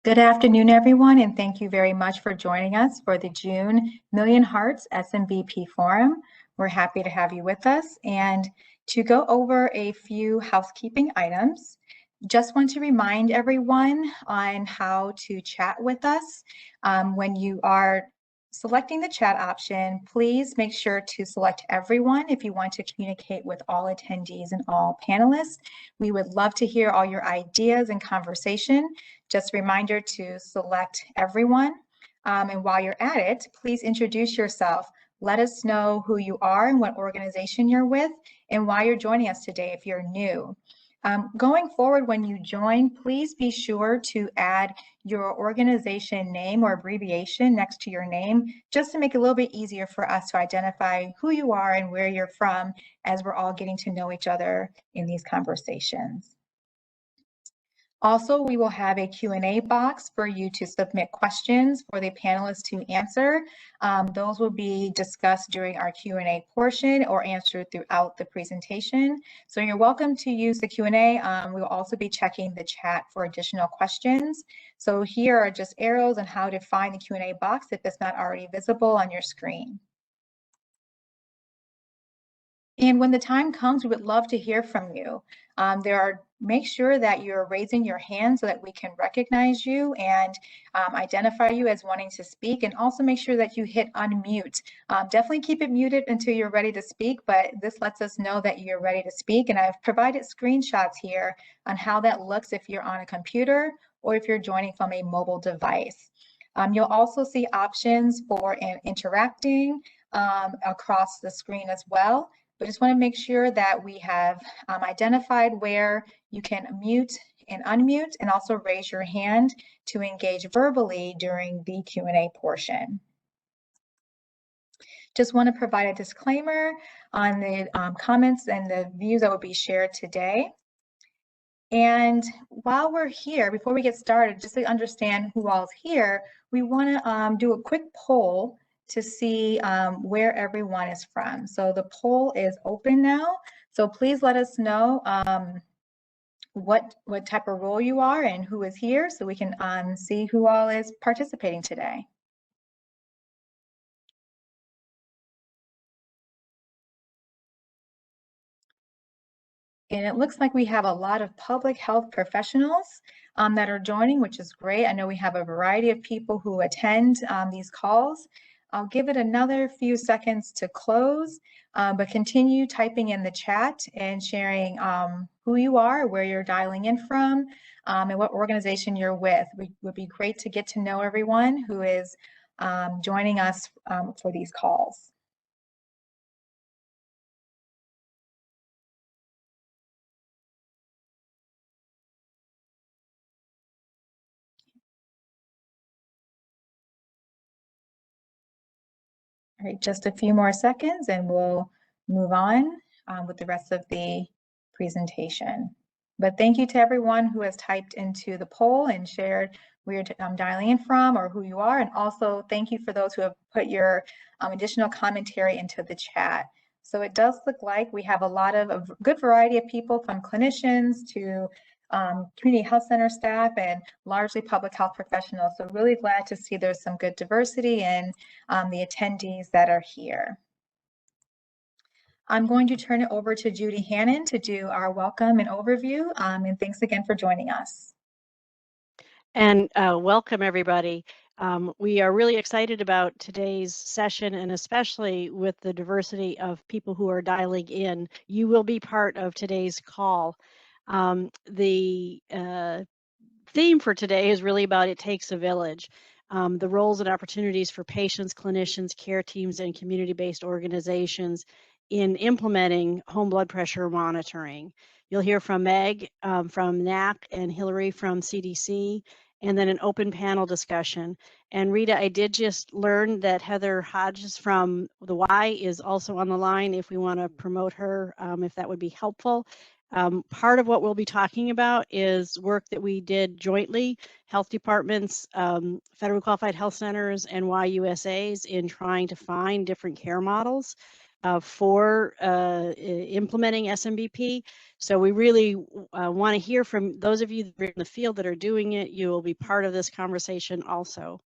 Good afternoon, everyone, and thank you very much for joining us for the June Million Hearts SMBP Forum. We're happy to have you with us and to go over a few housekeeping items. Just want to remind everyone on how to chat with us. When you are selecting the chat option, please make sure to select everyone if you want to communicate with all attendees and all panelists. We would love to hear all your ideas and conversation. Just a reminder to select everyone. And while you're at it, please introduce yourself. Let us know who you are and what organization you're with and why you're joining us today if you're new. Going forward, when you join, please be sure to add your organization name or abbreviation next to your name, just to make it a little bit easier for us to identify who you are and where you're from as we're all getting to know each other in these conversations. Also, we will have a Q&A box for you to submit questions for the panelists to answer. Those will be discussed during our Q&A portion or answered throughout the presentation. So you're welcome to use the Q&A. We will also be checking the chat for additional questions. So here are just arrows on how to find the Q&A box if it's not already visible on your screen. And when the time comes, we would love to hear from you. Make sure that you're raising your hand so that we can recognize you and identify you as wanting to speak, and also make sure that you hit unmute. Definitely keep it muted until you're ready to speak, but this lets us know that you're ready to speak. And I've provided screenshots here on how that looks if you're on a computer or if you're joining from a mobile device. You'll also see options for interacting across the screen as well. But just want to make sure that we have identified where you can mute and unmute and also raise your hand to engage verbally during the Q&A portion. Just want to provide a disclaimer on the comments and the views that will be shared today. And while we're here, before we get started, just to understand who all is here, we want to do a quick poll to see where everyone is from. So the poll is open now. So please let us know what type of role you are and who is here so we can see who all is participating today. And it looks like we have a lot of public health professionals that are joining, which is great. I know we have a variety of people who attend these calls. I'll give it another few seconds to close, but continue typing in the chat and sharing who you are, where you're dialing in from, and what organization you're with. It would be great to get to know everyone who is joining us for these calls. All right, just a few more seconds and we'll move on with the rest of the presentation. But thank you to everyone who has typed into the poll and shared where you're dialing in from or who you are. And also thank you for those who have put your additional commentary into the chat. So it does look like we have a good variety of people, from clinicians to community health center staff and largely public health professionals. So really glad to see there's some good diversity in the attendees that are here. I'm going to turn it over to Judy Hannon to do our welcome and overview. And thanks again for joining us. And welcome, everybody. We are really excited about today's session, and especially with the diversity of people who are dialing in. You will be part of today's call. The theme for today is really about It Takes a Village, the roles and opportunities for patients, clinicians, care teams, and community-based organizations in implementing home blood pressure monitoring. You'll hear from Meg from NAC and Hillary from CDC, and then an open panel discussion. And Rita, I did just learn that Heather Hodges from the Y is also on the line if we want to promote her, if that would be helpful. Part of what we'll be talking about is work that we did jointly, health departments, federally qualified health centers, and YUSAs in trying to find different care models. for implementing SMBP. So we really want to hear from those of you that are in the field that are doing it. You will be part of this conversation also.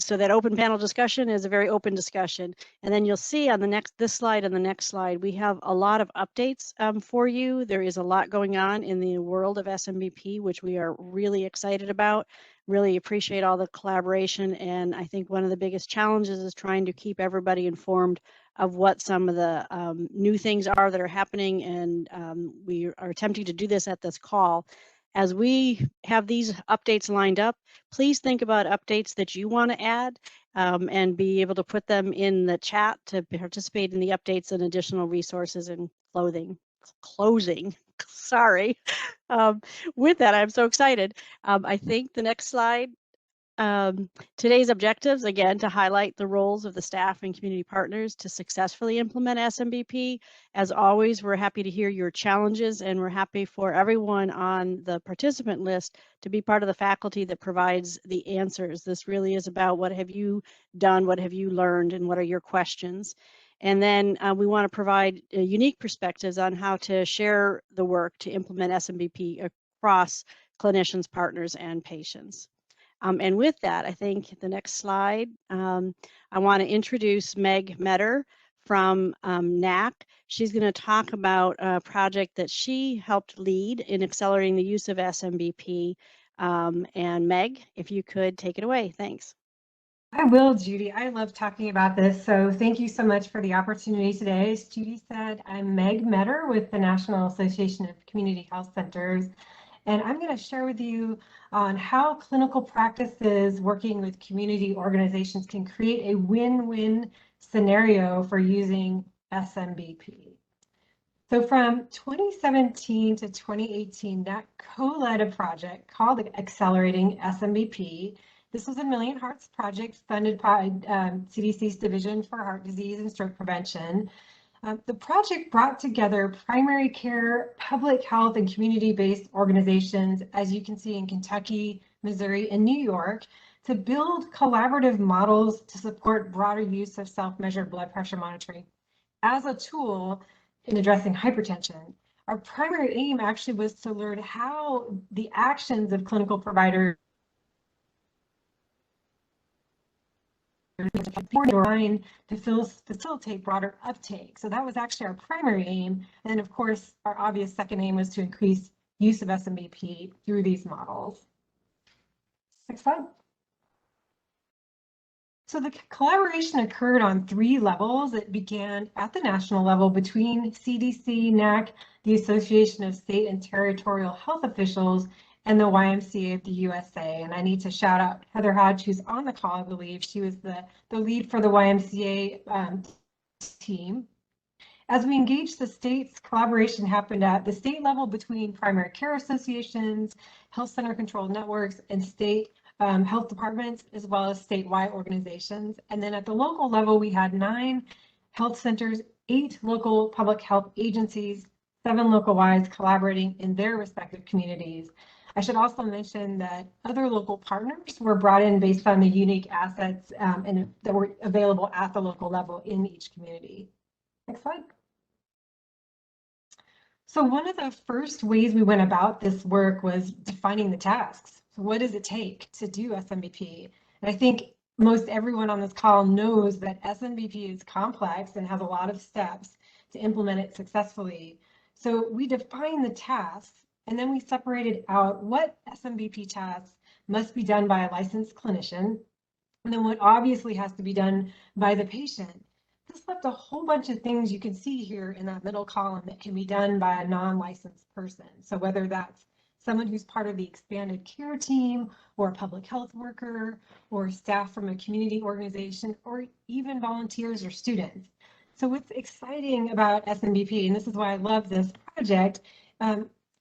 So that open panel discussion is a very open discussion. And then you'll see on this slide and the next slide, we have a lot of updates for you. There is a lot going on in the world of SMBP, which we are really excited about. Really appreciate all the collaboration. And I think one of the biggest challenges is trying to keep everybody informed of what some of the new things are that are happening. And we are attempting to do this at this call. As we have these updates lined up, please think about updates that you want to add and be able to put them in the chat to participate in the updates and additional resources and closing. Sorry. With that, I'm so excited. I think the next slide. Today's objectives, again, to highlight the roles of the staff and community partners to successfully implement SMBP. As always, we're happy to hear your challenges, and we're happy for everyone on the participant list to be part of the faculty that provides the answers. This really is about what have you done, what have you learned, and what are your questions. And then we want to provide unique perspectives on how to share the work to implement SMBP across clinicians, partners, and patients. And with that, I think the next slide, I want to introduce Meg Metter from NAC. She's going to talk about a project that she helped lead in accelerating the use of SMBP. And Meg, if you could take it away, thanks. I will, Judy. I love talking about this, so thank you so much for the opportunity today. As Judy said, I'm Meg Metter with the National Association of Community Health Centers, and I'm going to share with you on how clinical practices working with community organizations can create a win-win scenario for using SMBP. So from 2017 to 2018, NAC co-led a project called Accelerating SMBP. This was a Million Hearts project funded by CDC's Division for Heart Disease and Stroke Prevention. The project brought together primary care, public health, and community-based organizations, as you can see in Kentucky, Missouri, and New York, to build collaborative models to support broader use of self-measured blood pressure monitoring as a tool in addressing hypertension. Our primary aim actually was to learn how the actions of clinical providers to facilitate broader uptake. So that was actually our primary aim. And of course, our obvious second aim was to increase use of SMBP through these models. Next slide. So the collaboration occurred on 3 levels. It began at the national level between CDC, NAC, the Association of State and Territorial Health Officials, and the YMCA of the USA. And I need to shout out Heather Hodge, who's on the call, I believe. She was the lead for the YMCA team. As we engaged the states, collaboration happened at the state level between primary care associations, health center controlled networks, and state health departments, as well as statewide organizations. And then at the local level, we had 9 health centers, 8 local public health agencies, 7 local WISE collaborating in their respective communities. I should also mention that other local partners were brought in based on the unique assets and that were available at the local level in each community. Next slide. So one of the first ways we went about this work was defining the tasks. So what does it take to do SMBP? And I think most everyone on this call knows that SMBP is complex and has a lot of steps to implement it successfully. So we defined the tasks, and then we separated out what SMBP tasks must be done by a licensed clinician, and then what obviously has to be done by the patient. This left a whole bunch of things you can see here in that middle column that can be done by a non-licensed person. So whether that's someone who's part of the expanded care team, or a public health worker, or staff from a community organization, or even volunteers or students. So what's exciting about SMBP, and this is why I love this project,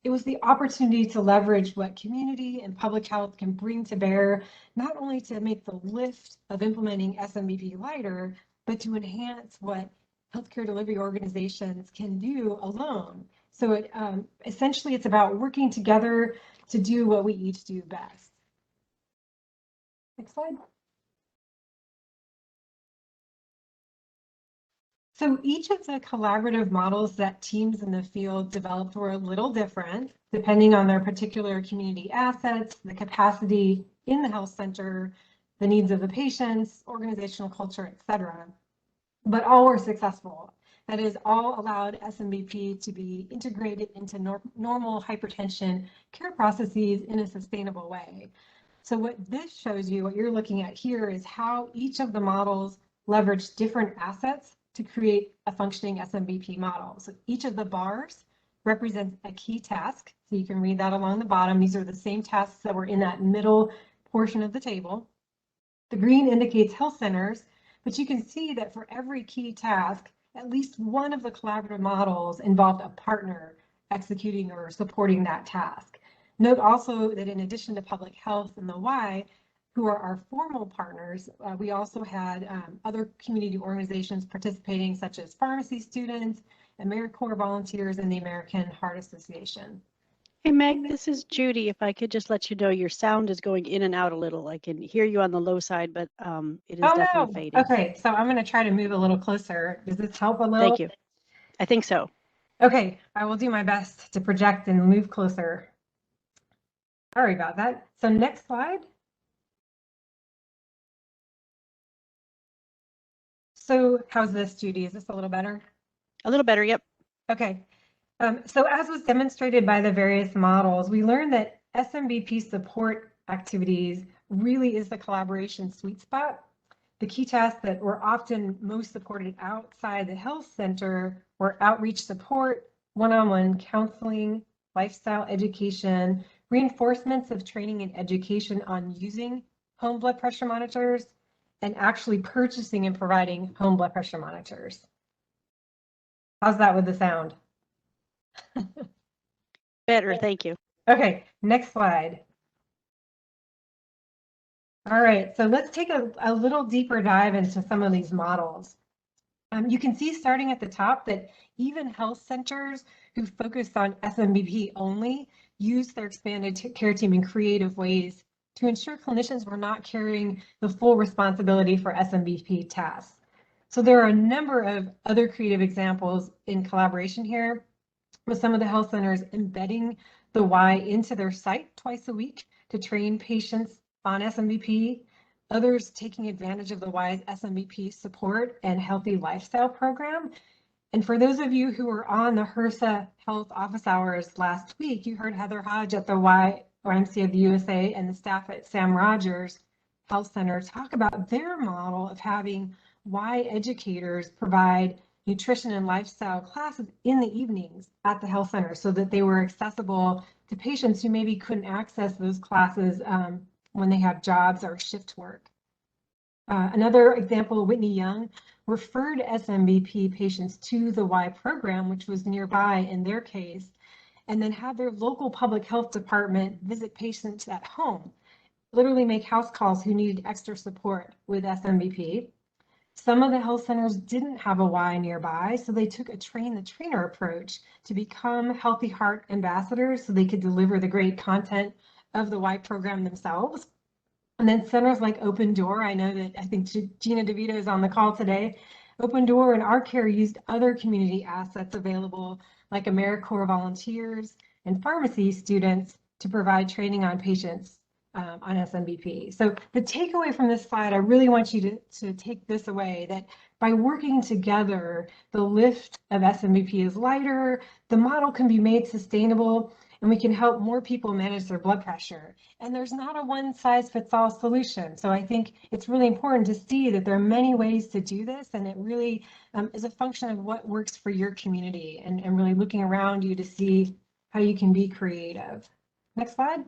it was the opportunity to leverage what community and public health can bring to bear, not only to make the lift of implementing SMBP lighter, but to enhance what healthcare delivery organizations can do alone. So it, essentially, it's about working together to do what we each do best. Next slide. So each of the collaborative models that teams in the field developed were a little different, depending on their particular community assets, the capacity in the health center, the needs of the patients, organizational culture, etc. But all were successful. That is, all allowed SMBP to be integrated into normal hypertension care processes in a sustainable way. So what this shows you, what you're looking at here, is how each of the models leverage different assets to create a functioning SMBP model. So each of the bars represents a key task. So you can read that along the bottom. These are the same tasks that were in that middle portion of the table. The green indicates health centers, but you can see that for every key task, at least one of the collaborative models involved a partner executing or supporting that task. Note also that in addition to public health and the Y, who are our formal partners, we also had other community organizations participating, such as pharmacy students, AmeriCorps volunteers, and the American Heart Association. Hey Meg, this is Judy. If I could just let you know, your sound is going in and out a little. I can hear you on the low side, but it is definitely fading. Okay, so I'm going to try to move a little closer. Does this help a little? Thank you. I think so. Okay, I will do my best to project and move closer. Sorry about that. So next slide. So how's this, Judy? Is this a little better? A little better, yep. Okay. So as was demonstrated by the various models, we learned that SMBP support activities really is the collaboration sweet spot. The key tasks that were often most supported outside the health center were outreach support, one-on-one counseling, lifestyle education, reinforcements of training and education on using home blood pressure monitors, and actually purchasing and providing home blood pressure monitors. How's that with the sound? Better, thank you. Okay, next slide. All right, so let's take a little deeper dive into some of these models. You can see starting at the top that even health centers who focus on SMBP only use their expanded care team in creative ways to ensure clinicians were not carrying the full responsibility for SMBP tasks. So there are a number of other creative examples in collaboration here, with some of the health centers embedding the Y into their site twice a week to train patients on SMBP, others taking advantage of the Y's SMBP support and healthy lifestyle program. And for those of you who were on the HRSA Health office hours last week, you heard Heather Hodge at the YMCA of the USA and the staff at Sam Rogers Health Center talk about their model of having Y educators provide nutrition and lifestyle classes in the evenings at the health center so that they were accessible to patients who maybe couldn't access those classes when they have jobs or shift work. Another example, Whitney Young referred SMBP patients to the Y program, which was nearby in their case, and then had their local public health department visit patients at home, literally make house calls who needed extra support with SMBP. Some of the health centers didn't have a Y nearby, so they took a train-the-trainer approach to become Healthy Heart ambassadors so they could deliver the great content of the Y program themselves. And then centers like Open Door, I know that I think Gina DeVito is on the call today. Open Door and Our Care used other community assets available like AmeriCorps volunteers and pharmacy students to provide training on patients on SMBP. So the takeaway from this slide, I really want you to take this away, that by working together, the lift of SMBP is lighter, the model can be made sustainable, and we can help more people manage their blood pressure. And there's not a one-size-fits-all solution. So I think it's really important to see that there are many ways to do this, and it really is a function of what works for your community and really looking around you to see how you can be creative. Next slide.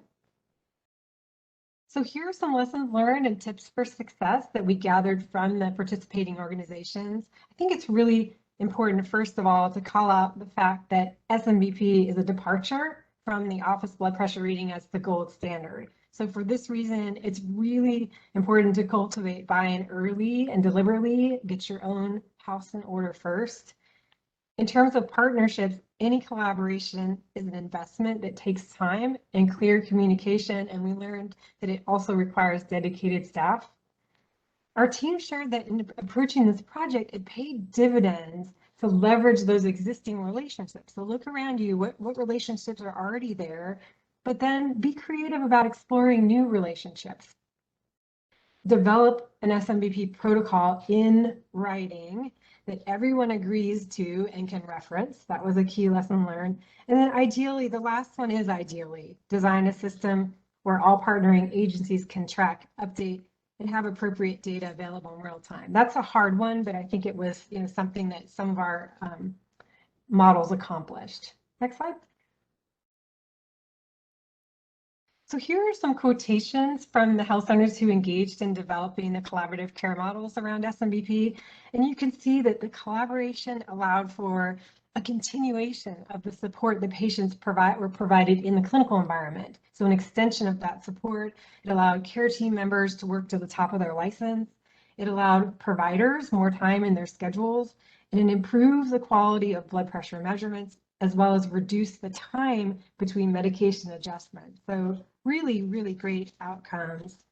So here are some lessons learned and tips for success that we gathered from the participating organizations. I think it's really important, first of all, to call out the fact that SMBP is a departure from the office blood pressure reading as the gold standard. So for this reason, it's really important to cultivate buy-in early and deliberately, get your own house in order first. In terms of partnerships, any collaboration is an investment that takes time and clear communication, and we learned that it also requires dedicated staff. Our team shared that in approaching this project, it paid dividends to leverage those existing relationships. So look around you, what relationships are already there, but then be creative about exploring new relationships. Develop an SMBP protocol in writing that everyone agrees to and can reference. That was a key lesson learned. And then ideally, the last one is ideally, design a system where all partnering agencies can track, update, and have appropriate data available in real time. That's a hard one, but I think it was something that some of our models accomplished. Next slide. So here are some quotations from the health centers who engaged in developing the collaborative care models around SMBP. And you can see that the collaboration allowed for a continuation of the support the patients were provided in the clinical environment. So an extension of that support, it allowed care team members to work to the top of their license. It allowed providers more time in their schedules, and it improves the quality of blood pressure measurements, as well as reduce the time between medication adjustment. So really, really great outcomes.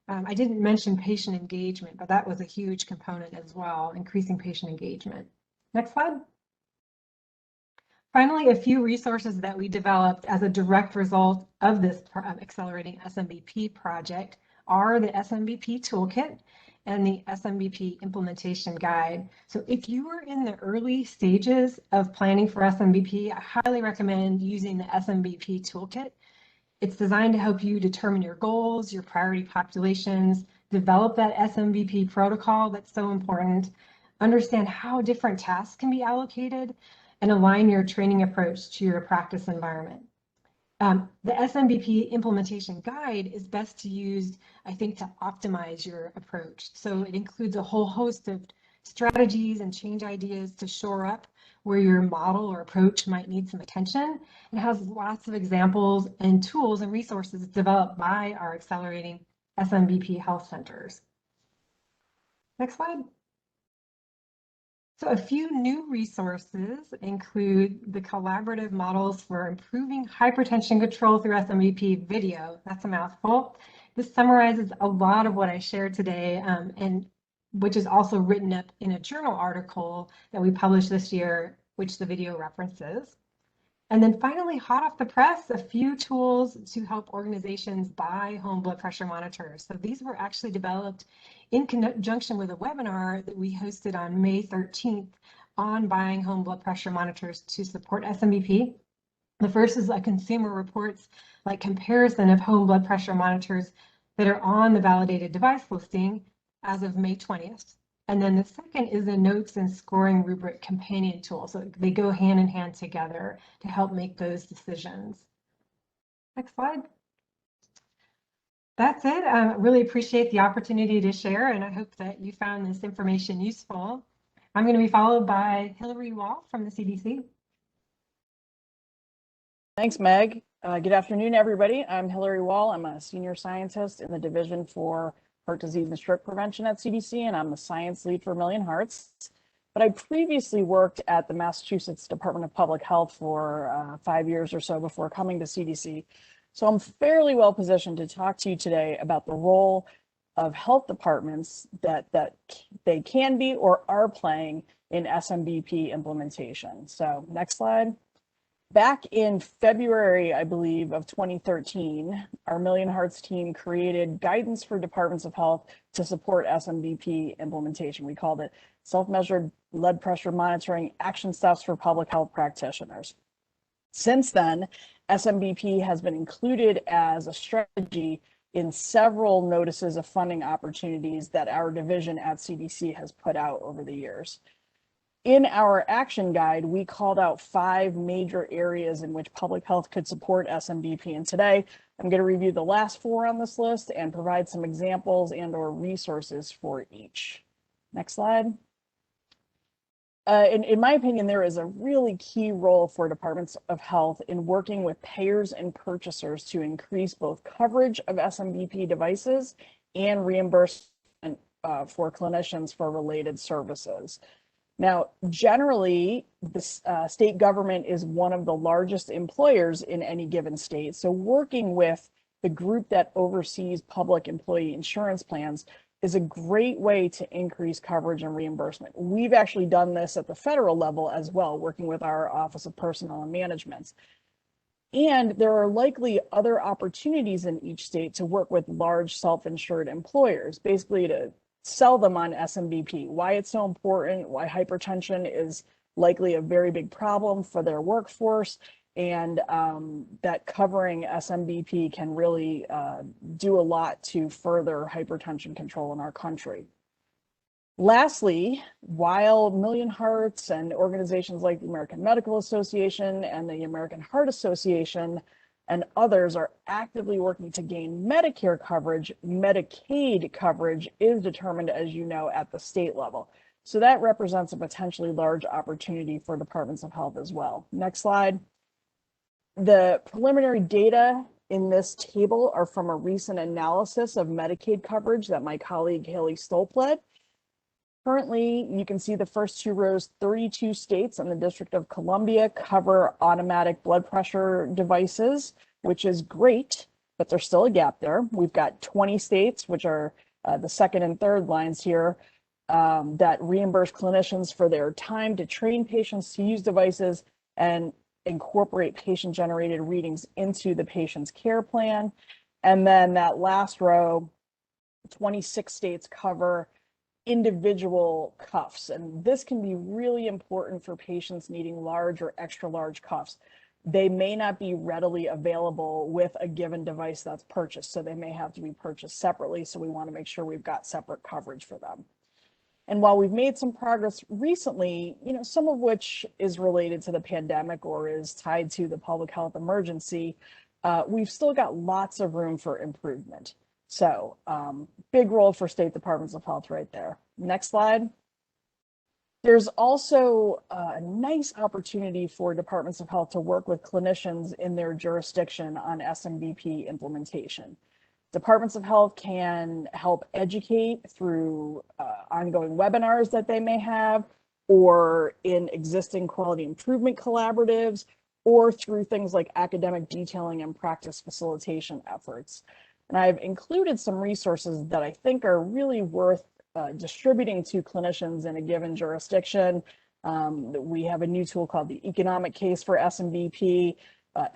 I didn't mention patient engagement, but that was a huge component as well, increasing patient engagement. Next slide. Finally, a few resources that we developed as a direct result of this accelerating SMBP project are the SMBP toolkit and the SMBP implementation guide. So if you are in the early stages of planning for SMBP, I highly recommend using the SMBP toolkit. It's designed to help you determine your goals, your priority populations, develop that SMBP protocol that's so important, understand how different tasks can be allocated, and align your training approach to your practice environment. The SMBP implementation guide is best to use, I think, to optimize your approach. So it includes a whole host of strategies and change ideas to shore up where your model or approach might need some attention. It has lots of examples and tools and resources developed by our accelerating SMBP health centers. Next slide. So a few new resources include the collaborative models for improving hypertension control through SMBP video. That's a mouthful. This summarizes a lot of what I shared today, and which is also written up in a journal article that we published this year, which the video references. And then finally, hot off the press, a few tools to help organizations buy home blood pressure monitors. So these were actually developed in conjunction with a webinar that we hosted on May 13th on buying home blood pressure monitors to support SMBP. The first is a consumer reports like comparison of home blood pressure monitors that are on the validated device listing as of May 20th. And then the second is a notes and scoring rubric companion tool. So they go hand in hand together to help make those decisions. Next slide. That's it. I really appreciate the opportunity to share, and I hope that you found this information useful. I'm going to be followed by Hillary Wall from the CDC. Thanks, Meg. Good afternoon, everybody. I'm Hillary Wall. I'm a senior scientist in the Division for Heart Disease and Stroke Prevention at CDC, and I'm the science lead for Million Hearts. But I previously worked at the Massachusetts Department of Public Health for 5 years or so before coming to CDC. So I'm fairly well positioned to talk to you today about the role of health departments that they can be or are playing in SMBP implementation. So next slide. Back in February, I believe, of 2013, our Million Hearts team created guidance for departments of health to support SMBP implementation. We called it Self-Measured Blood Pressure Monitoring Action Steps for Public Health Practitioners. Since then, SMBP has been included as a strategy in several notices of funding opportunities that our division at CDC has put out over the years. In our action guide, we called out 5 major areas in which public health could support SMBP. And today, I'm going to review the last 4 on this list and provide some examples and/or resources for each. Next slide. In my opinion, there is a really key role for departments of health in working with payers and purchasers to increase both coverage of SMBP devices and reimbursement for clinicians for related services. Now, generally, the state government is one of the largest employers in any given state. So working with the group that oversees public employee insurance plans is a great way to increase coverage and reimbursement. We've actually done this at the federal level as well, working with our Office of Personnel and Management. And there are likely other opportunities in each state to work with large self-insured employers, basically to sell them on SMBP, why it's so important, why hypertension is likely a very big problem for their workforce, and that covering SMBP can really do a lot to further hypertension control in our country. Lastly, while Million Hearts and organizations like the American Medical Association and the American Heart Association and others are actively working to gain Medicare coverage, Medicaid coverage is determined, as you know, at the state level. So that represents a potentially large opportunity for departments of health as well. Next slide. The preliminary data in this table are from a recent analysis of Medicaid coverage that my colleague Haley Stolp led. Currently, you can see the first two rows, 32 states and the District of Columbia cover automatic blood pressure devices, which is great, but there's still a gap there. We've got 20 states, which are the second and third lines here, that reimburse clinicians for their time to train patients to use devices and incorporate patient-generated readings into the patient's care plan. And then that last row, 26 states cover individual cuffs, and this can be really important for patients needing large or extra large cuffs. They may not be readily available with a given device that's purchased, so they may have to be purchased separately, so we want to make sure we've got separate coverage for them. And while we've made some progress recently, some of which is related to the pandemic or is tied to the public health emergency, we've still got lots of room for improvement. So big role for state departments of health right there. Next slide. There's also a nice opportunity for departments of health to work with clinicians in their jurisdiction on SMBP implementation. Departments of health can help educate through ongoing webinars that they may have, or in existing quality improvement collaboratives, or through things like academic detailing and practice facilitation efforts. And I've included some resources that I think are really worth distributing to clinicians in a given jurisdiction. We have a new tool called the Economic Case for SMBP.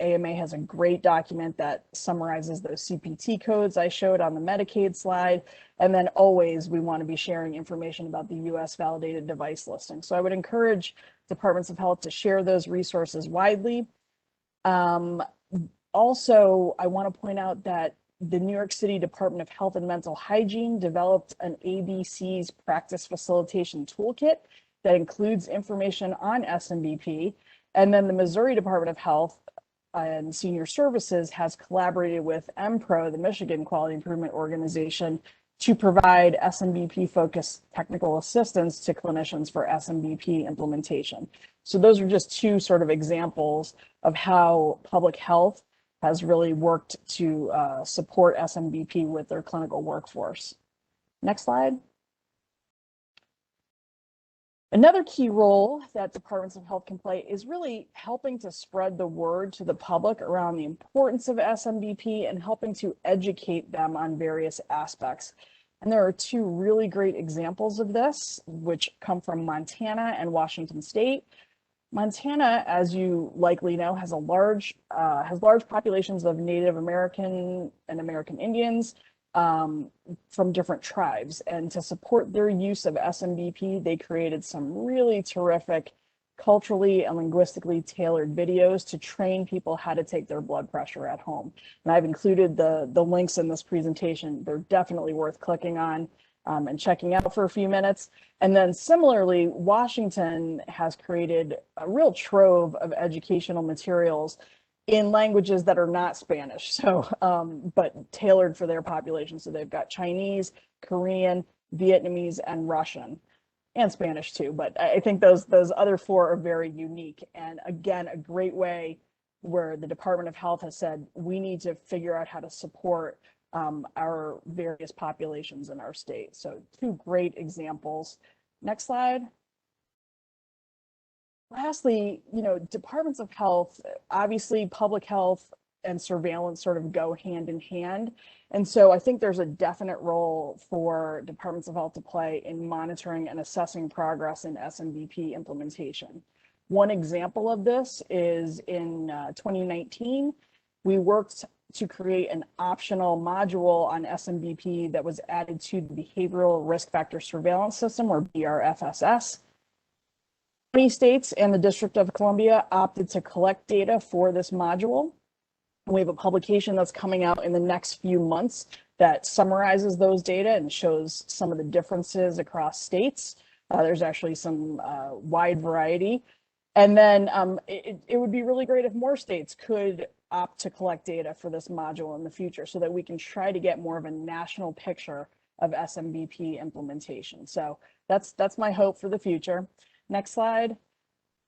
AMA has a great document that summarizes those CPT codes I showed on the Medicaid slide. And then always we want to be sharing information about the US validated device listing. So I would encourage departments of health to share those resources widely. Also, I want to point out that the New York City Department of Health and Mental Hygiene developed an ABC's practice facilitation toolkit that includes information on SMBP. And then the Missouri Department of Health and Senior Services has collaborated with MPRO, the Michigan Quality Improvement Organization, to provide SMBP-focused technical assistance to clinicians for SMBP implementation. So those are just two sort of examples of how public health has really worked to support SMBP with their clinical workforce. Next slide. Another key role that departments of health can play is really helping to spread the word to the public around the importance of SMBP and helping to educate them on various aspects. And there are two really great examples of this, which come from Montana and Washington State. Montana, as you likely know, has large populations of Native American and American Indians from different tribes. And to support their use of SMBP, they created some really terrific culturally and linguistically tailored videos to train people how to take their blood pressure at home. And I've included the links in this presentation. They're definitely worth clicking on and checking out for a few minutes. And then similarly, Washington has created a real trove of educational materials in languages that are not Spanish, so but tailored for their population. So they've got Chinese, Korean, Vietnamese, and Russian, and Spanish too. But I think those other four are very unique. And again, a great way where the Department of Health has said, we need to figure out how to support our various populations in our state. So two great examples. Next slide. Lastly, departments of health, obviously public health and surveillance sort of go hand in hand. And so I think there's a definite role for departments of health to play in monitoring and assessing progress in SMBP implementation. One example of this is in 2019, we worked to create an optional module on SMBP that was added to the Behavioral Risk Factor Surveillance System, or BRFSS. 20 states and the District of Columbia opted to collect data for this module. We have a publication that's coming out in the next few months that summarizes those data and shows some of the differences across states. There's actually some wide variety. And then it would be really great if more states could opt to collect data for this module in the future so that we can try to get more of a national picture of SMBP implementation. So that's my hope for the future. Next slide.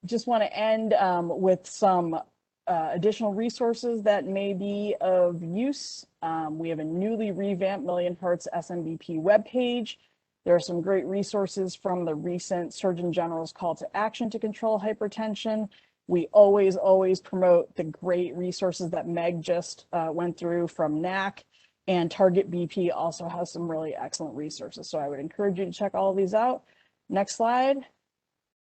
Just want to end with some additional resources that may be of use. We have a newly revamped Million Hearts SMBP webpage. There are some great resources from the recent Surgeon General's call to action to control hypertension. We always promote the great resources that Meg just went through from NAC, and Target BP also has some really excellent resources. So I would encourage you to check all of these out. Next slide.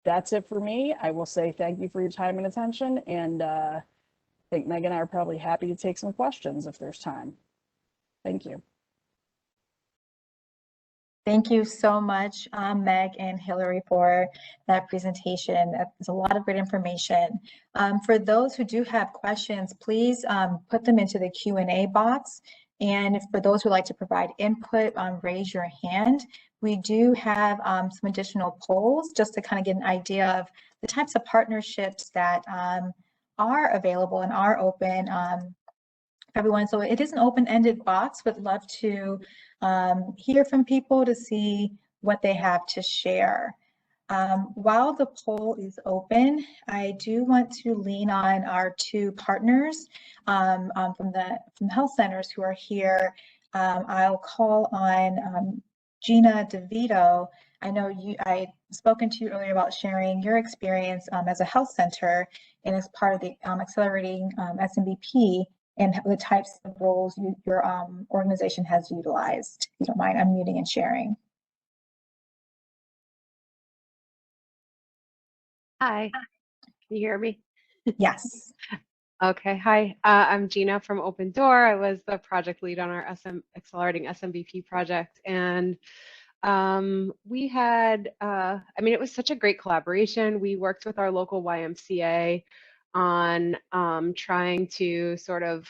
That's it for me. I will say thank you for your time and attention, and I think Meg and I are probably happy to take some questions if there's time. Thank you. Thank you so much, Meg and Hillary, for that presentation. That's a lot of great information. For those who do have questions, please put them into the Q&A box. And for those who like to provide input, raise your hand. We do have some additional polls just to kind of get an idea of the types of partnerships that are available and are open for everyone. So it is an open-ended box. Would love to hear from people to see what they have to share. While the poll is open, I do want to lean on our two partners from the health centers who are here. I'll call on Gina DeVito. I know I'd spoken to you earlier about sharing your experience as a health center and as part of the Accelerating SMBP and the types of roles your organization has utilized. If you don't mind unmuting and sharing. Hi, can you hear me? Yes. Okay, hi, I'm Gina from Open Door. I was the project lead on our Accelerating SMBP project, and we had, I mean, it was such a great collaboration. We worked with our local YMCA on trying to sort of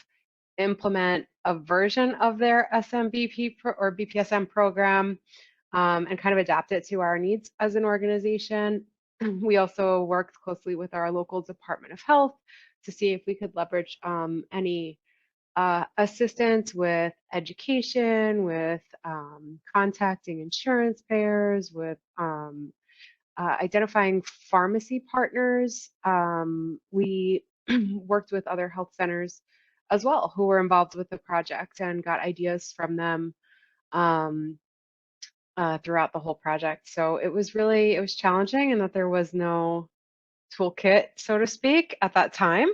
implement a version of their SMBP or BPSM program and kind of adapt it to our needs as an organization. We also worked closely with our local Department of Health to see if we could leverage any assistance with education, with contacting insurance payers, with identifying pharmacy partners. We worked with other health centers as well who were involved with the project and got ideas from them throughout the whole project. So it was challenging in that there was no toolkit, so to speak, at that time.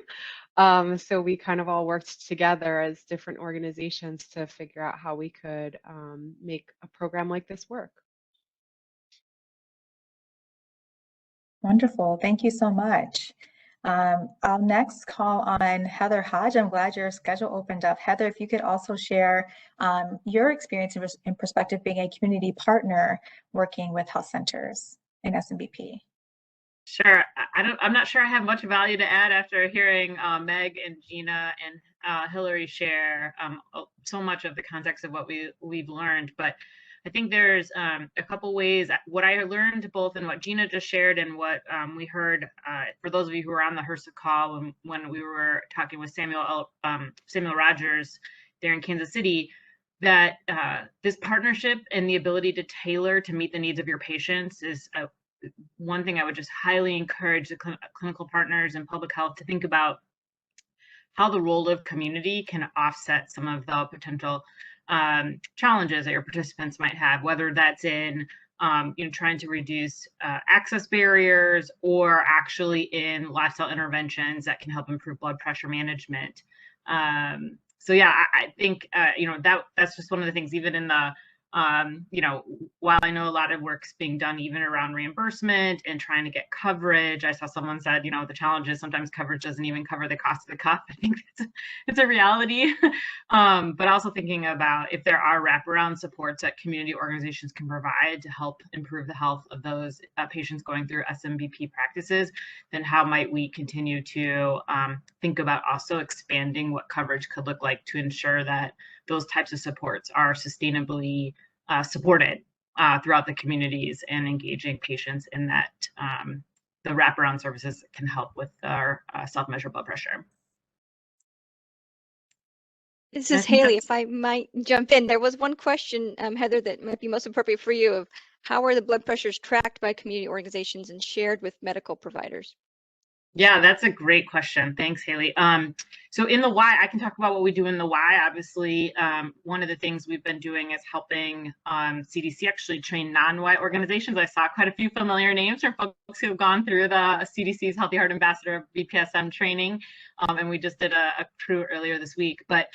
So we kind of all worked together as different organizations to figure out how we could make a program like this work. Wonderful. Thank you so much. I'll next call on Heather Hodge. I'm glad your schedule opened up. Heather, if you could also share your experience and perspective being a community partner working with health centers in SMBP. Sure. I'm not sure I have much value to add after hearing Meg and Gina and Hillary share so much of the context of what we've learned. But I think there's a couple ways. What I learned both in what Gina just shared and what we heard for those of you who were on the HRSA call when we were talking with Samuel Rogers there in Kansas City, that this partnership and the ability to tailor to meet the needs of your patients is one thing I would just highly encourage the clinical partners and public health to think about, how the role of community can offset some of the potential challenges that your participants might have, whether that's in trying to reduce access barriers or actually in lifestyle interventions that can help improve blood pressure management. So yeah, I think you know, that's just one of the things, even in the you know, while I know a lot of work's being done even around reimbursement and trying to get coverage, I saw someone said, you know, the challenge is sometimes coverage doesn't even cover the cost of the cup. I think it's a reality. But also thinking about if there are wraparound supports that community organizations can provide to help improve the health of those patients going through SMBP practices, then how might we continue to think about also expanding what coverage could look like to ensure that those types of supports are sustainably supported throughout the communities, and engaging patients in that the wraparound services can help with our self-measured blood pressure. This is Haley. If I might jump in, there was one question, Heather, that might be most appropriate for you, of how are the blood pressures tracked by community organizations and shared with medical providers? Yeah, that's a great question. Thanks, Haley. So in the Y, I can talk about what we do in the Y. Obviously, one of the things we've been doing is helping CDC actually train non-Y organizations. I saw quite a few familiar names from folks who have gone through the CDC's Healthy Heart Ambassador BPSM training, and we just did a crew earlier this week. But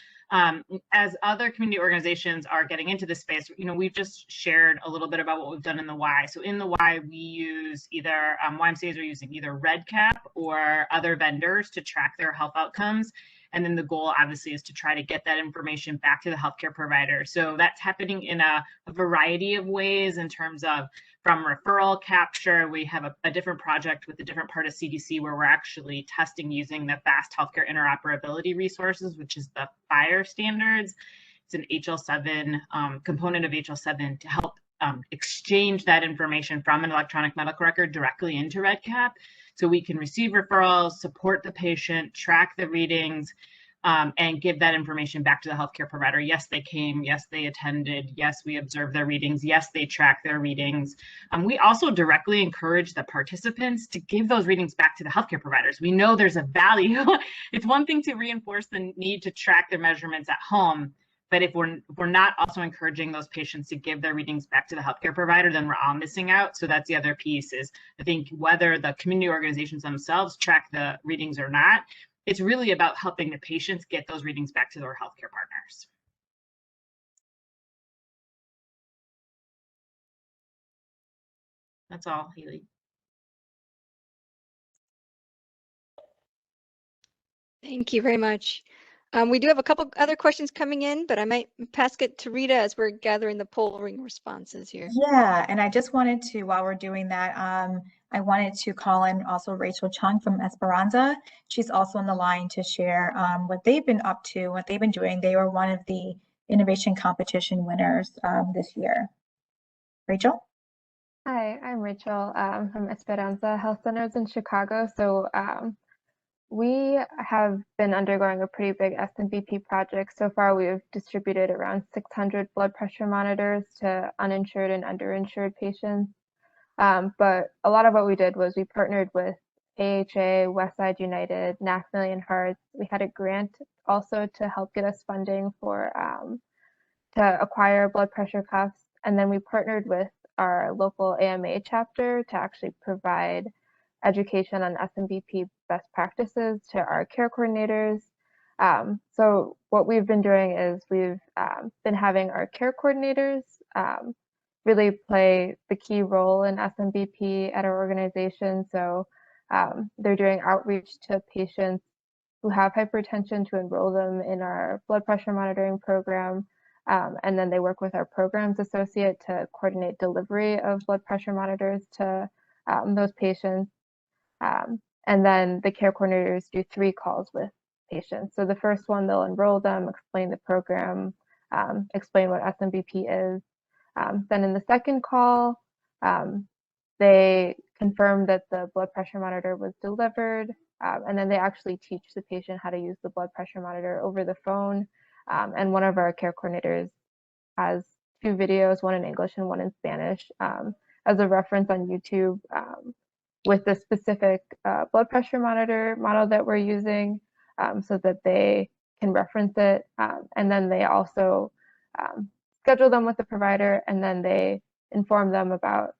as other community organizations are getting into this space, you know, we've just shared a little bit about what we've done in the Y. So in the Y, we use either YMCAs are using either REDCap or other vendors to track their health outcomes. And then the goal obviously is to try to get that information back to the healthcare provider. So that's happening in a variety of ways, in terms of from referral capture. We have a different project with a different part of CDC where we're actually testing using the Fast Healthcare Interoperability Resources, which is the FHIR standards. It's an HL7 component of HL7 to help exchange that information from an electronic medical record directly into REDCap, so we can receive referrals, support the patient, track the readings, and give that information back to the healthcare provider. Yes, they came. Yes, they attended. Yes, we observed their readings. Yes, they track their readings. We also directly encourage the participants to give those readings back to the healthcare providers. We know there's a value. It's one thing to reinforce the need to track their measurements at home, but if we're not also encouraging those patients to give their readings back to the healthcare provider, then we're all missing out. So that's the other piece, is I think whether the community organizations themselves track the readings or not, it's really about helping the patients get those readings back to their healthcare partners. That's all, Haley. Thank you very much. We do have a couple other questions coming in, but I might pass it to Rita as we're gathering the polling responses here. Yeah, and I just wanted to, while we're doing that, I wanted to call in also Rachel Chung from Esperanza. She's also on the line to share what they've been up to, what they've been doing. They were one of the innovation competition winners this year. Rachel? Hi, I'm Rachel from Esperanza Health Centers in Chicago. So we have been undergoing a pretty big SMBP project. So far, we have distributed around 600 blood pressure monitors to uninsured and underinsured patients. But a lot of what we did was we partnered with AHA, Westside United, NAC Million Hearts. We had a grant also to help get us funding for to acquire blood pressure cuffs. And then we partnered with our local AMA chapter to actually provide education on SMBP best practices to our care coordinators. So what we've been doing is we've been having our care coordinators really play the key role in SMBP at our organization. So they're doing outreach to patients who have hypertension to enroll them in our blood pressure monitoring program. And then they work with our programs associate to coordinate delivery of blood pressure monitors to those patients. And then the care coordinators do 3 calls with patients. So the first one, they'll enroll them, explain the program, explain what SMBP is. Then in the second call, they confirm that the blood pressure monitor was delivered, and then they actually teach the patient how to use the blood pressure monitor over the phone. And one of our care coordinators has 2 videos, one in English and one in Spanish, as a reference on YouTube with the specific blood pressure monitor model that we're using, so that they can reference it. And then they also schedule them with the provider, and then they inform them about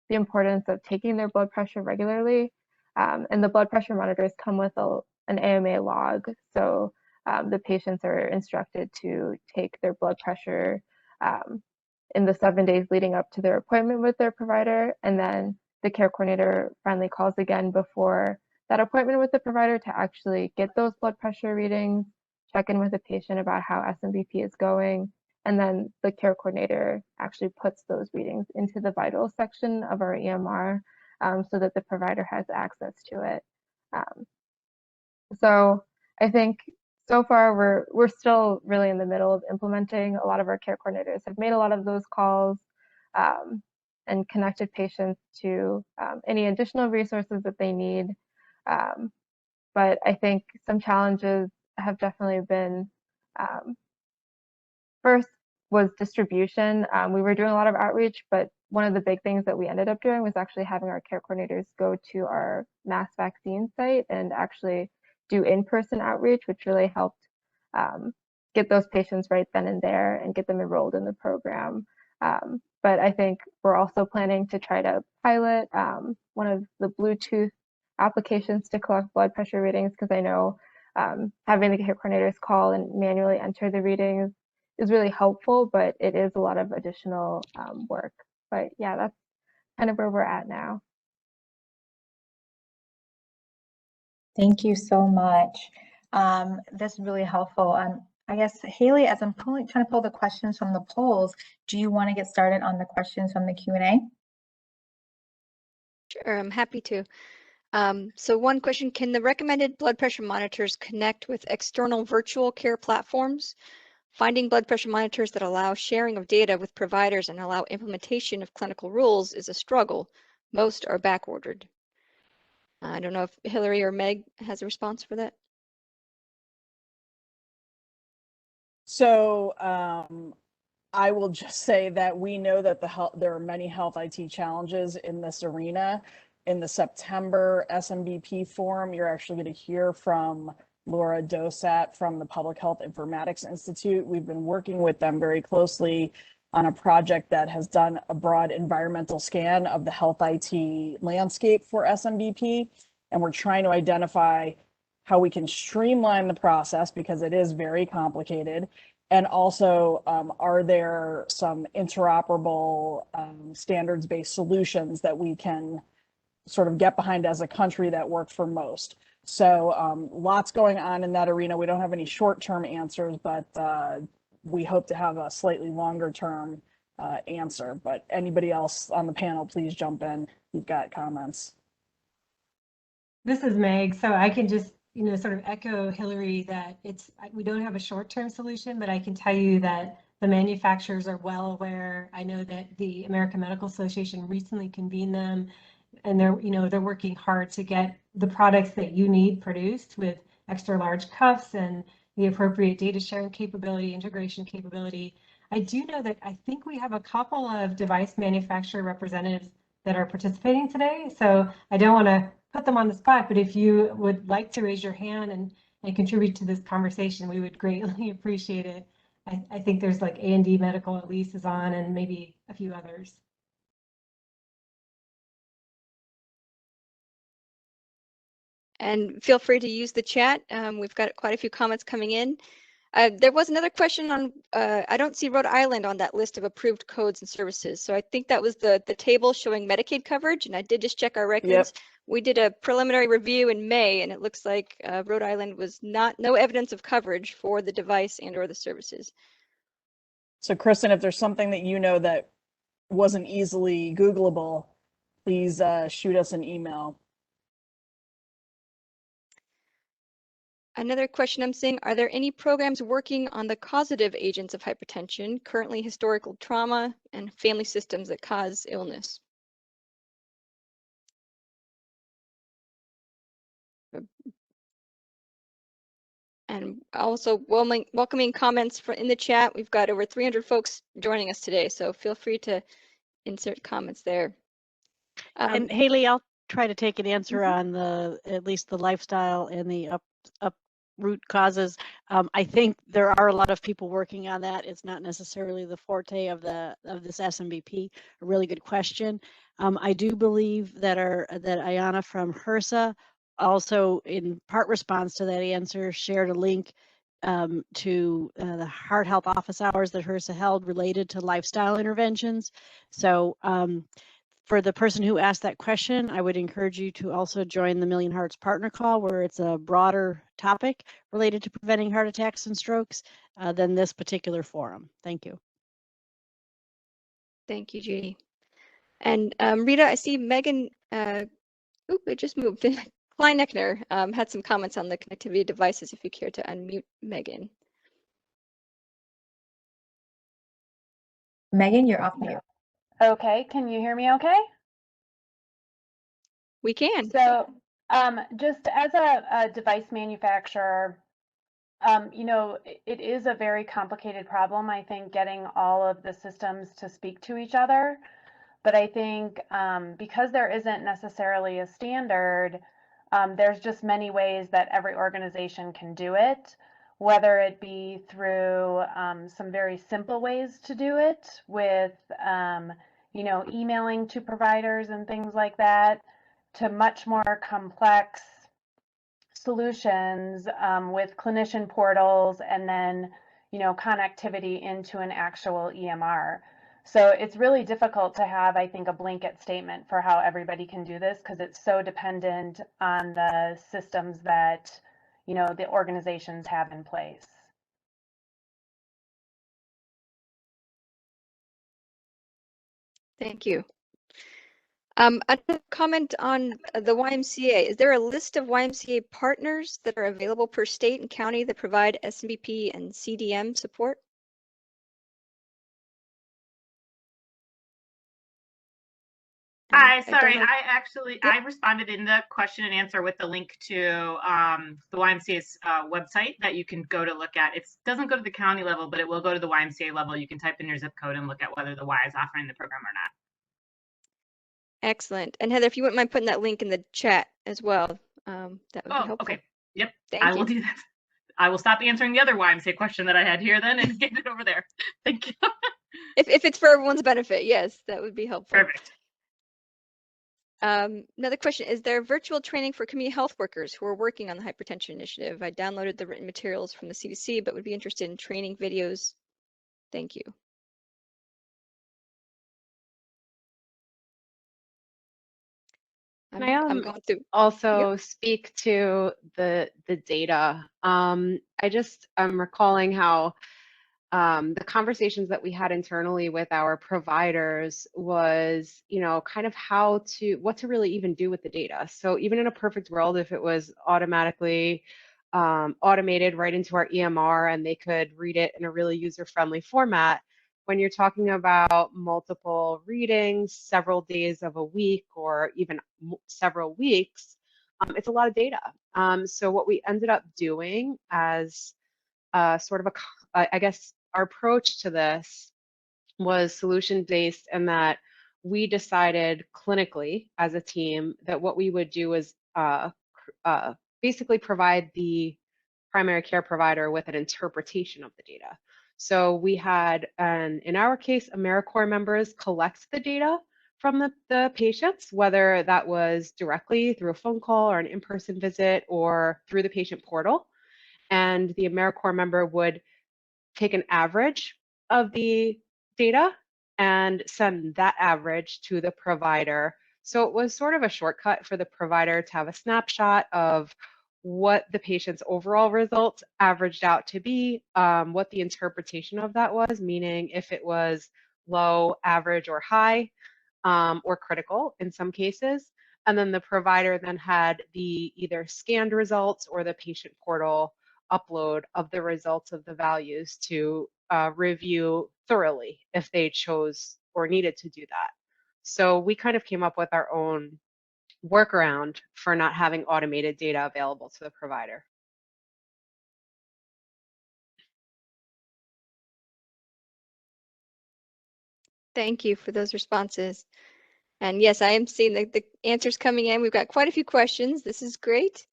the importance of taking their blood pressure regularly. And the blood pressure monitors come with an AMA log. So the patients are instructed to take their blood pressure in the 7 days leading up to their appointment with their provider, and then the care coordinator finally calls again before that appointment with the provider to actually get those blood pressure readings, check in with the patient about how SMBP is going, and then the care coordinator actually puts those readings into the vitals section of our EMR so that the provider has access to it. So I think so far we're still really in the middle of implementing. A lot of our care coordinators have made a lot of those calls and connected patients to any additional resources that they need. But I think some challenges have definitely been, first was distribution. We were doing a lot of outreach, but one of the big things that we ended up doing was actually having our care coordinators go to our mass vaccine site and actually do in-person outreach, which really helped get those patients right then and there and get them enrolled in the program. But I think we're also planning to try to pilot one of the Bluetooth applications to collect blood pressure readings, because I know having the care coordinators call and manually enter the readings is really helpful, but it is a lot of additional work. But yeah, that's kind of where we're at now. Thank you so much. That's really helpful. I guess, Haley, as I'm trying to pull the questions from the polls, do you want to get started on the questions from the Q&A? Sure, I'm happy to. So one question, can the recommended blood pressure monitors connect with external virtual care platforms? Finding blood pressure monitors that allow sharing of data with providers and allow implementation of clinical rules is a struggle. Most are backordered. I don't know if Hillary or Meg has a response for that. So I will just say that we know that there are many health IT challenges in this arena. In the September SMBP forum, you're actually going to hear from Laura Dosat from the Public Health Informatics Institute. We've been working with them very closely on a project that has done a broad environmental scan of the health IT landscape for SMBP. And we're trying to identify how we can streamline the process, because it is very complicated. And also, are there some interoperable standards-based solutions that we can sort of get behind as a country that work for most? So lots going on in that arena. We don't have any short-term answers, but we hope to have a slightly longer-term answer. But anybody else on the panel, please jump in. You've got comments. This is Meg. So I can just, sort of echo Hillary that we don't have a short-term solution, but I can tell you that the manufacturers are well aware. I know that the American Medical Association recently convened them, and they're working hard to get the products that you need produced with extra large cuffs and the appropriate data sharing capability, integration capability. I do know that I think we have a couple of device manufacturer representatives that are participating today. So I don't want to put them on the spot, but if you would like to raise your hand and contribute to this conversation, we would greatly appreciate it. I think there's like A&D Medical at least is on, and maybe a few others. And feel free to use the chat. We've got quite a few comments coming in. There was another question on, I don't see Rhode Island on that list of approved codes and services. So I think that was the table showing Medicaid coverage, and I did just check our records. Yep. We did a preliminary review in May, and it looks like Rhode Island was no evidence of coverage for the device and or the services. So Kristen, if there's something that you know that wasn't easily Googleable, please shoot us an email. Another question I'm seeing, are there any programs working on the causative agents of hypertension, currently historical trauma and family systems that cause illness? And also welcoming comments in the chat. We've got over 300 folks joining us today, so feel free to insert comments there. And Haley, I'll try to take an answer on at least the lifestyle and the up root causes. I think there are a lot of people working on that. It's not necessarily the forte of this SMBP. A really good question. I do believe that Ayana from HRSA also, in part response to that answer, shared a link to the heart health office hours that HRSA held related to lifestyle interventions. So for the person who asked that question, I would encourage you to also join the Million Hearts Partner Call, where it's a broader topic related to preventing heart attacks and strokes than this particular forum. Thank you. Thank you, Judy. And Rita, I see Megan, it just moved. Klein-Eckner had some comments on the connectivity devices, if you care to unmute Megan. Megan, you're off mute. Okay, can you hear me okay? We can. So just as a device manufacturer, you know, it is a very complicated problem, I think, getting all of the systems to speak to each other. But I think because there isn't necessarily a standard, there's just many ways that every organization can do it, whether it be through some very simple ways to do it with, you know, emailing to providers and things like that, to much more complex solutions with clinician portals and then, you know, connectivity into an actual EMR. So it's really difficult to have, I think, a blanket statement for how everybody can do this because it's so dependent on the systems that, you know, the organizations have in place. Thank you. A comment on the YMCA. Is there a list of YMCA partners that are available per state and county that provide SMBP and CDM support? Hi, sorry, I responded in the question and answer with the link to the YMCA's website that you can go to look at. It doesn't go to the county level, but it will go to the YMCA level. You can type in your zip code and look at whether the Y is offering the program or not. Excellent. And Heather, if you wouldn't mind putting that link in the chat as well, that would be helpful. Okay. Yep, Thank I you. will do that. I will stop answering the other YMCA question that I had here then and get it over there. Thank you. If it's for everyone's benefit, yes, that would be helpful. Perfect. Another question, is there virtual training for community health workers who are working on the hypertension initiative? I downloaded the written materials from the CDC, but would be interested in training videos. Thank you. I'm going through. Also speak to the data. I'm recalling how the conversations that we had internally with our providers was, you know, kind of what to really even do with the data. So even in a perfect world, if it was automatically automated right into our EMR and they could read it in a really user-friendly format, when you're talking about multiple readings, several days of a week, or even several weeks, it's a lot of data. So what we ended up doing as sort of I guess our approach to this was solution-based, and that we decided clinically as a team that what we would do is basically provide the primary care provider with an interpretation of the data. So we had, in our case, AmeriCorps members collect the data from the patients, whether that was directly through a phone call or an in-person visit or through the patient portal. And the AmeriCorps member would take an average of the data and send that average to the provider. So it was sort of a shortcut for the provider to have a snapshot of what the patient's overall results averaged out to be, what the interpretation of that was, meaning if it was low, average, or high, or critical in some cases. And then the provider then had the either scanned results or the patient portal upload of the results of the values to review thoroughly if they chose or needed to do that. So we kind of came up with our own workaround for not having automated data available to the provider. Thank you for those responses. And yes, I am seeing the answers coming in. We've got quite a few questions. This is great.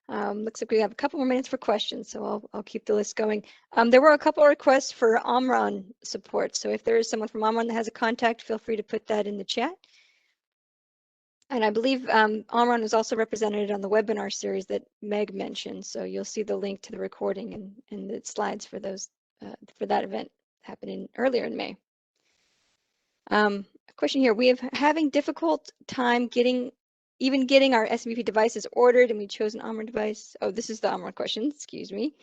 Looks like we have a couple more minutes for questions, so I'll keep the list going. There were a couple of requests for Omron support. So if there is someone from Omron that has a contact, feel free to put that in the chat. And I believe Amran was also represented on the webinar series that Meg mentioned. So you'll see the link to the recording and the slides for those for that event happening earlier in May. A question here: we have having difficult time getting our SMBP devices ordered, and we chose an Amran device. Oh, this is the Amran question. Excuse me.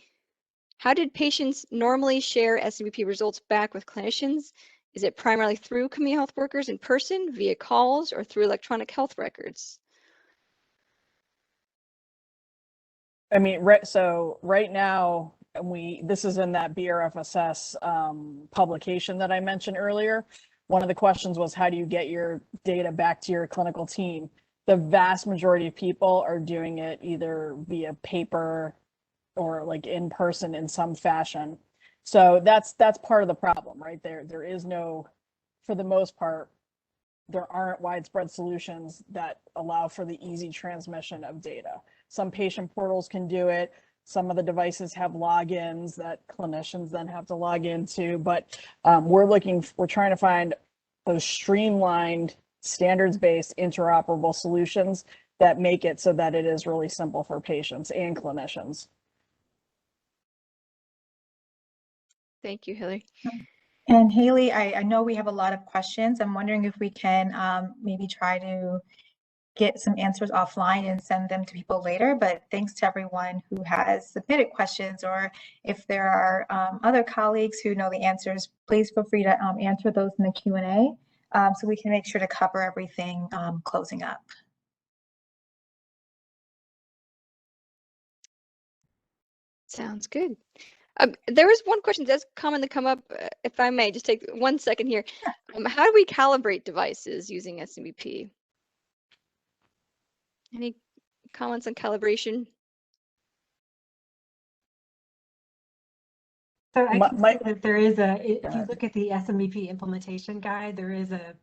How did patients normally share SMBP results back with clinicians? Is it primarily through community health workers in person, via calls, or through electronic health records? I mean, so right now, this is in that BRFSS publication that I mentioned earlier. One of the questions was, how do you get your data back to your clinical team? The vast majority of people are doing it either via paper or like in person in some fashion. So that's part of the problem, right? There is no, for the most part, there aren't widespread solutions that allow for the easy transmission of data. Some patient portals can do it. Some of the devices have logins that clinicians then have to log into, but we're trying to find those streamlined, standards-based, interoperable solutions that make it so that it is really simple for patients and clinicians. Thank you, Hillary. And Haley, I know we have a lot of questions. I'm wondering if we can maybe try to get some answers offline and send them to people later, but thanks to everyone who has submitted questions, or if there are other colleagues who know the answers, please feel free to answer those in the Q&A so we can make sure to cover everything closing up. Sounds good. There was one question that's commonly come up, if I may, just take 1 second here. How do we calibrate devices using SMBP? Any comments on calibration? So I can say that there is if you look at the SMBP implementation guide, there is a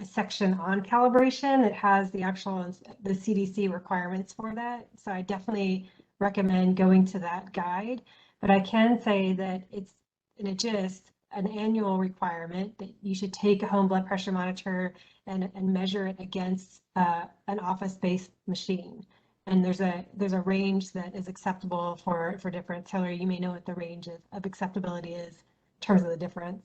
section on calibration that has the CDC requirements for that. So I definitely recommend going to that guide. But I can say that it's in a gist an annual requirement that you should take a home blood pressure monitor and measure it against an office-based machine. And there's a range that is acceptable for different. Hillary, you may know what the range of acceptability is in terms of the difference.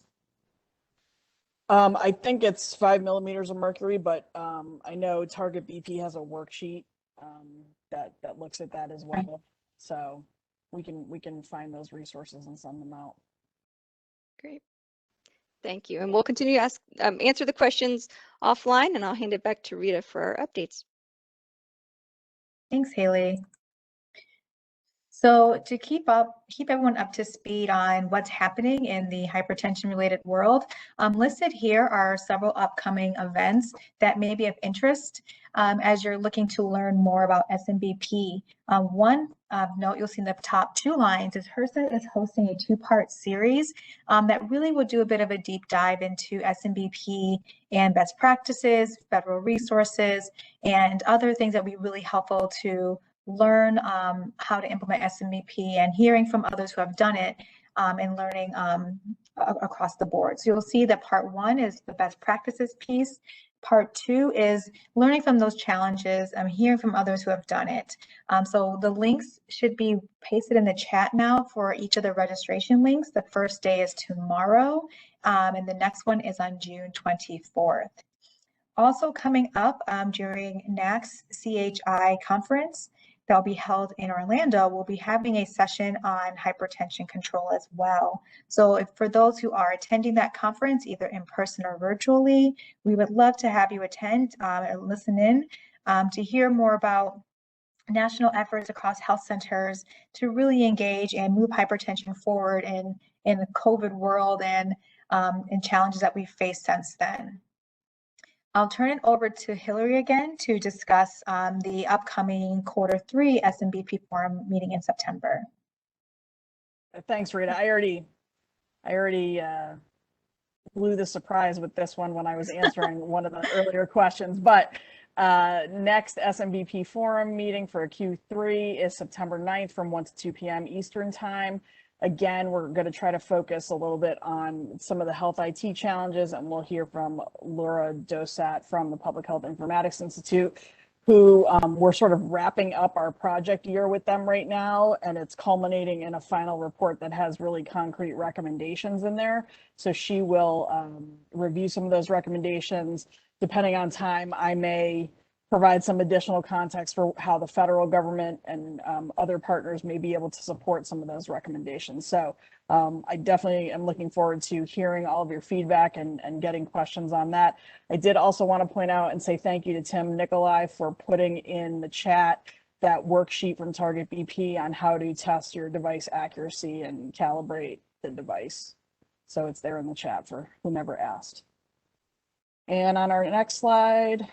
I think it's 5 millimeters of mercury, but I know Target BP has a worksheet that looks at that as well. Right. So we can find those resources and send them out. Great. Thank you. And we'll continue to answer the questions offline, and I'll hand it back to Rita for our updates. Thanks, Haley. So to keep everyone up to speed on what's happening in the hypertension-related world, listed here are several upcoming events that may be of interest as you're looking to learn more about SMBP. One note you'll see in the top 2 lines is HRSA is hosting a 2-part series that really will do a bit of a deep dive into SMBP and best practices, federal resources, and other things that will be really helpful to learn how to implement SMBP, and hearing from others who have done it and learning across the board. So you'll see that part 1 is the best practices piece. Part 2 is learning from those challenges and hearing from others who have done it. So the links should be pasted in the chat now for each of the registration links. The first day is tomorrow, and the next one is on June 24th. Also coming up during NAC's CHI conference that'll be held in Orlando, we'll be having a session on hypertension control as well. So for those who are attending that conference, either in person or virtually, we would love to have you attend and listen in to hear more about national efforts across health centers to really engage and move hypertension forward in the COVID world and challenges that we've faced since then. I'll turn it over to Hillary again to discuss the upcoming Q3 SMBP Forum meeting in September. Thanks, Rita. I already blew the surprise with this one when I was answering one of the earlier questions, but next SMBP Forum meeting for Q3 is September 9th from 1 to 2 p.m. Eastern Time. Again, we're going to try to focus a little bit on some of the health IT challenges, and we'll hear from Laura Dosat from the Public Health Informatics Institute, who we're sort of wrapping up our project year with them right now, and it's culminating in a final report that has really concrete recommendations in there. So she will review some of those recommendations. Depending on time, I may provide some additional context for how the federal government and other partners may be able to support some of those recommendations. So I definitely am looking forward to hearing all of your feedback and getting questions on that. I did also want to point out and say thank you to Tim Nikolai for putting in the chat that worksheet from Target BP on how to test your device accuracy and calibrate the device. So it's there in the chat for whomever asked. And on our next slide,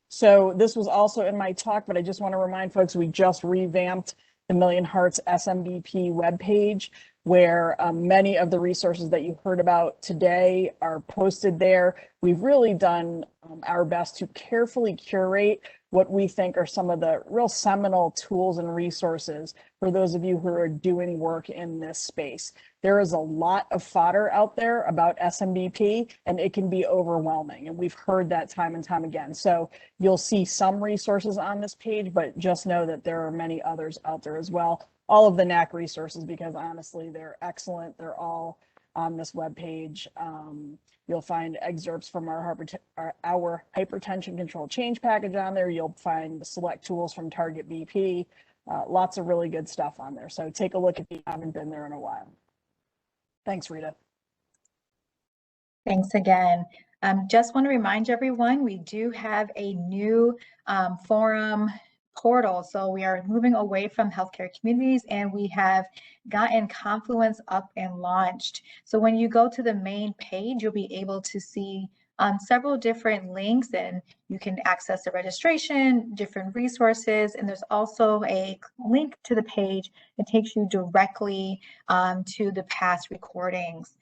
so this was also in my talk, but I just want to remind folks, we just revamped the Million Hearts SMBP webpage, where many of the resources that you heard about today are posted there. We've really done our best to carefully curate what we think are some of the real seminal tools and resources for those of you who are doing work in this space. There is a lot of fodder out there about SMBP, and it can be overwhelming, and we've heard that time and time again. So you'll see some resources on this page, but just know that there are many others out there as well. All of the NAC resources, because honestly, they're excellent. They're all on this webpage. You'll find excerpts from our hypertension control change package on there. You'll find the select tools from Target BP. Lots of really good stuff on there. So take a look if you haven't been there in a while. Thanks, Rita. Thanks again. Just want to remind everyone, we do have a new forum portal. So we are moving away from healthcare communities, and we have gotten Confluence up and launched. So when you go to the main page, you'll be able to see several different links, and you can access the registration, different resources, and there's also a link to the page that takes you directly to the past recordings.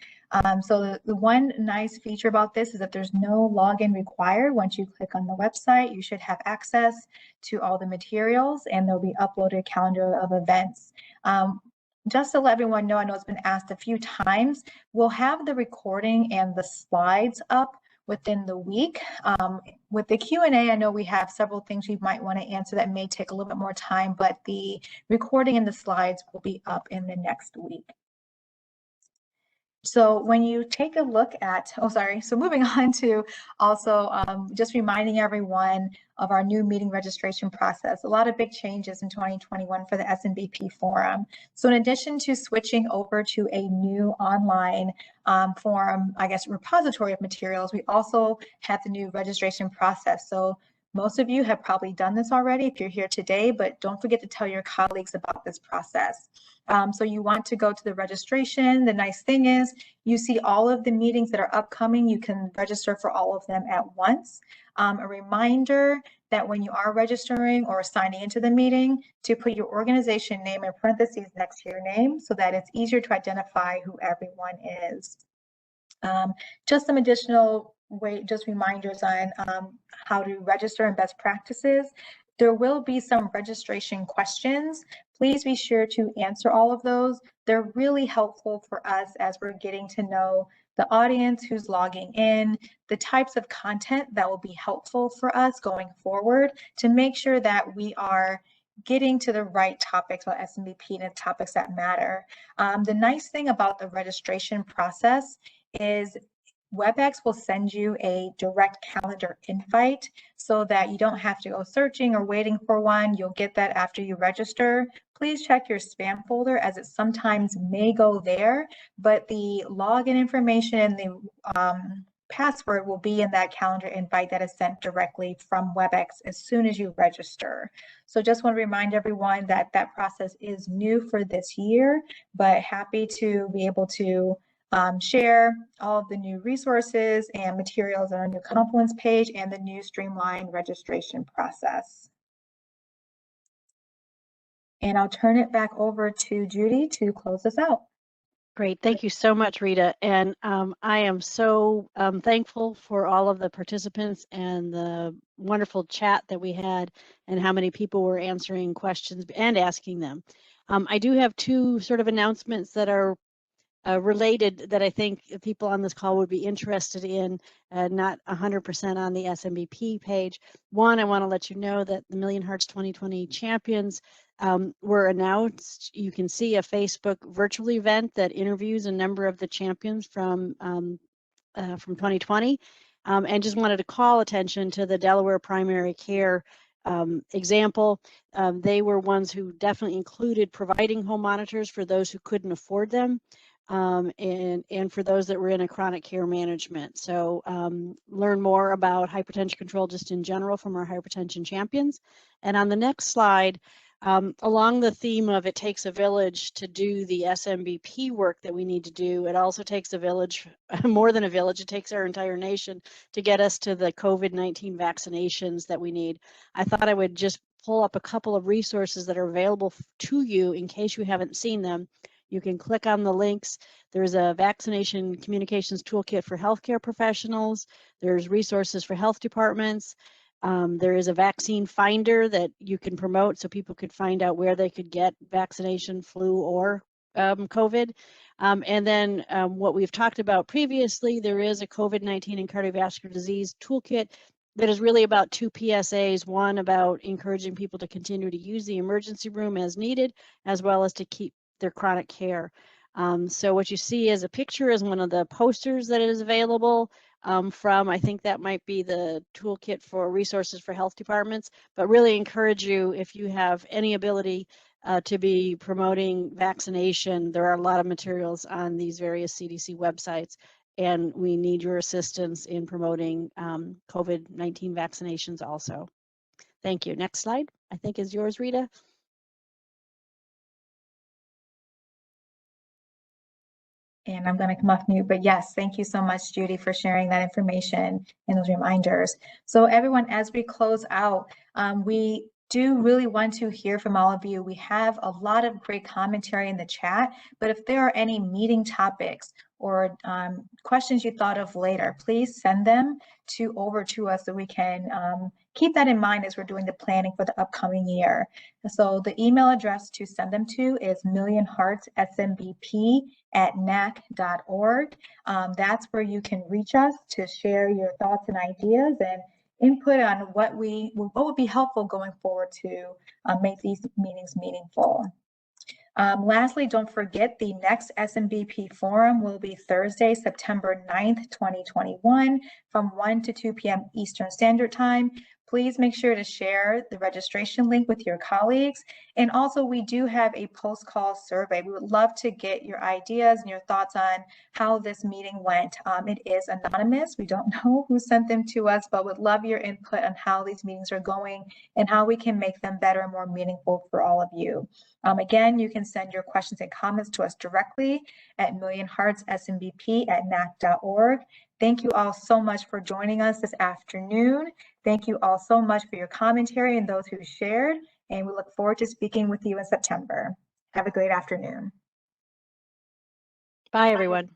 So the one nice feature about this is that there's no login required. Once you click on the website, you should have access to all the materials, and there'll be uploaded a calendar of events. Just to let everyone know, I know it's been asked a few times, we'll have the recording and the slides up within the week. With the Q&A, I know we have several things we might want to answer that may take a little bit more time, but the recording and the slides will be up in the next week. So when you take a look at, so moving on to also just reminding everyone of our new meeting registration process. A lot of big changes in 2021 for the SMBP Forum. So in addition to switching over to a new online forum, repository of materials, we also have the new registration process. So most of you have probably done this already if you're here today, but don't forget to tell your colleagues about this process. So you want to go to the registration. The nice thing is you see all of the meetings that are upcoming. You can register for all of them at once. A reminder that when you are registering or signing into the meeting, to put your organization name in parentheses next to your name so that it's easier to identify who everyone is. Just some additional reminders on how to register and best practices. There will be some registration questions. Please be sure to answer all of those. They're really helpful for us as we're getting to know the audience who's logging in, the types of content that will be helpful for us going forward to make sure that we are getting to the right topics about SMBP and the topics that matter. The nice thing about the registration process is WebEx will send you a direct calendar invite so that you don't have to go searching or waiting for one. You'll get that after you register. Please check your spam folder as it sometimes may go there, but the login information and the password will be in that calendar invite that is sent directly from WebEx as soon as you register. So just want to remind everyone that that process is new for this year, but happy to be able to share all of the new resources and materials on our new Confluence page and the new streamlined registration process. And I'll turn it back over to Judy to close us out. Great. Thank you so much, Rita. And I am so thankful for all of the participants and the wonderful chat that we had and how many people were answering questions and asking them. I do have two sort of announcements that are related that I think people on this call would be interested in, not 100% on the SMBP page. One, I want to let you know that the Million Hearts 2020 champions were announced. You can see a Facebook virtual event that interviews a number of the champions from 2020, and just wanted to call attention to the Delaware primary care example. They were ones who definitely included providing home monitors for those who couldn't afford them. And for those that were in a chronic care management. So learn more about hypertension control just in general from our hypertension champions. And on the next slide, along the theme of it takes a village to do the SMBP work that we need to do, it also takes a village, more than a village, it takes our entire nation to get us to the COVID-19 vaccinations that we need. I thought I would just pull up a couple of resources that are available to you in case you haven't seen them. You can click on the links. There's a vaccination communications toolkit for healthcare professionals. There's resources for health departments. There is a vaccine finder that you can promote so people could find out where they could get vaccination, flu, or COVID. And then what we've talked about previously, there is a COVID-19 and cardiovascular disease toolkit that is really about two PSAs, one about encouraging people to continue to use the emergency room as needed, as well as to keep their chronic care. So what you see as a picture is one of the posters that is available from, I think that might be the toolkit for resources for health departments, but really encourage you, if you have any ability to be promoting vaccination, there are a lot of materials on these various CDC websites, and we need your assistance in promoting COVID-19 vaccinations also. Thank you. Next slide, I think is yours, Rita. And I'm going to come off mute, but yes, thank you so much, Judy, for sharing that information and those reminders. So everyone, as we close out, we do really want to hear from all of you. We have a lot of great commentary in the chat, but if there are any meeting topics or questions you thought of later, please send them over to us so we can keep that in mind as we're doing the planning for the upcoming year. So the email address to send them to is millionheartsSMBP@nac.org. That's where you can reach us to share your thoughts and ideas and input on what would be helpful going forward to make these meetings meaningful. Lastly, don't forget the next SMBP forum will be Thursday, September 9th, 2021 from 1 to 2 p.m. Eastern Standard Time. Please make sure to share the registration link with your colleagues. And also, we do have a post-call survey. We would love to get your ideas and your thoughts on how this meeting went. It is anonymous. We don't know who sent them to us, but would love your input on how these meetings are going and how we can make them better and more meaningful for all of you. Again, you can send your questions and comments to us directly at millionheartsSMBP@nac.org. Thank you all so much for joining us this afternoon. Thank you all so much for your commentary and those who shared, and we look forward to speaking with you in September. Have a great afternoon. Bye, everyone.